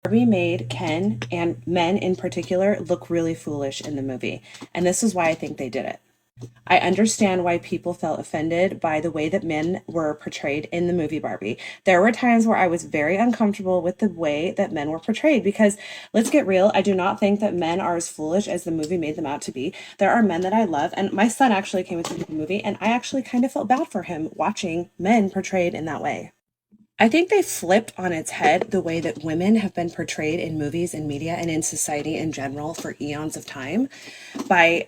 Barbie made Ken, and men in particular, look really foolish in the movie. And this is why I think they did it. I understand why people felt offended by the way that men were portrayed in the movie Barbie. There were times where I was very uncomfortable with the way that men were portrayed because, let's get real, I do not think that men are as foolish as the movie made them out to be. There are men that I love, and my son actually came into the movie, and I actually kind of felt bad for him watching men portrayed in that way. I think they flipped on its head the way that women have been portrayed in movies and media and in society in general for eons of time by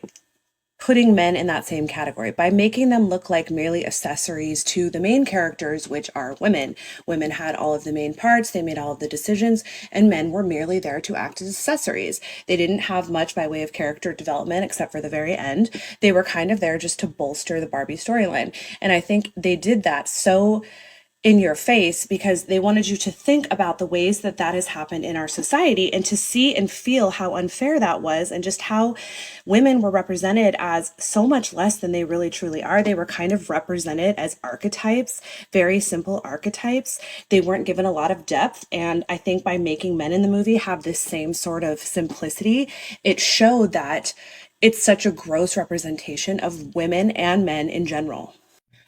putting men in that same category, by making them look like merely accessories to the main characters, which are women. Women had all of the main parts, they made all of the decisions, and men were merely there to act as accessories. They didn't have much by way of character development except for the very end. They were kind of there just to bolster the Barbie storyline. And I think they did that so in your face because they wanted you to think about the ways that that has happened in our society and to see and feel how unfair that was and just how women were represented as so much less than they really truly are. They were kind of represented as archetypes, very simple archetypes. They weren't given a lot of depth. And I think by making men in the movie have this same sort of simplicity, it showed that it's such a gross representation of women and men in general.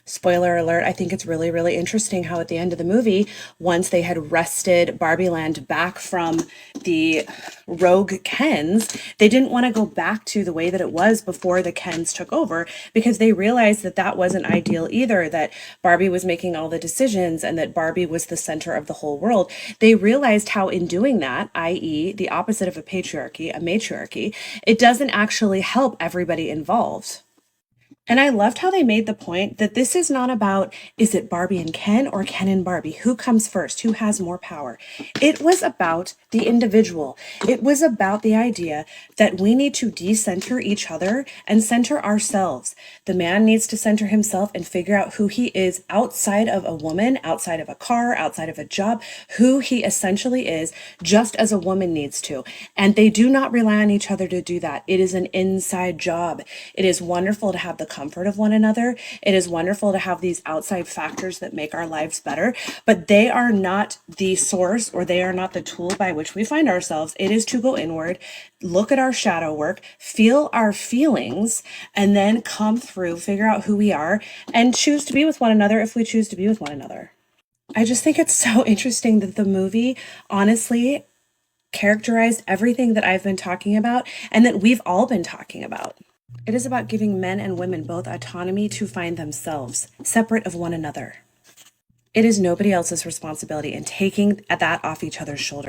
Spoiler alert, I think it's really, really interesting how at the end of the movie, once they had wrested Barbie Land back from the rogue Kens, they didn't want to go back to the way that it was before the Kens took over because they realized that that wasn't ideal either, that Barbie was making all the decisions and that Barbie was the center of the whole world. They realized how in doing that, i.e. the opposite of a patriarchy, a matriarchy, it doesn't actually help everybody involved. And I loved how they made the point that this is not about, is it Barbie and Ken or Ken and Barbie? Who comes first? Who has more power? It was about the individual. It was about the idea that we need to decenter each other and center ourselves. The man needs to center himself and figure out who he is outside of a woman, outside of a car, outside of a job, who he essentially is, just as a woman needs to. And they do not rely on each other to do that. It is an inside job. It is wonderful to have the comfort of one another. It is wonderful to have these outside factors that make our lives better, but they are not the source or they are not the tool by which we find ourselves. It is to go inward, look at our shadow work, feel our feelings, and then come through, figure out who we are, and choose to be with one another if we choose to be with one another. I just think it's so interesting that the movie honestly characterized everything that I've been talking about and that we've all been talking about. It is about giving men and women both autonomy to find themselves, separate of one another. It is nobody else's responsibility and taking that off each other's shoulders.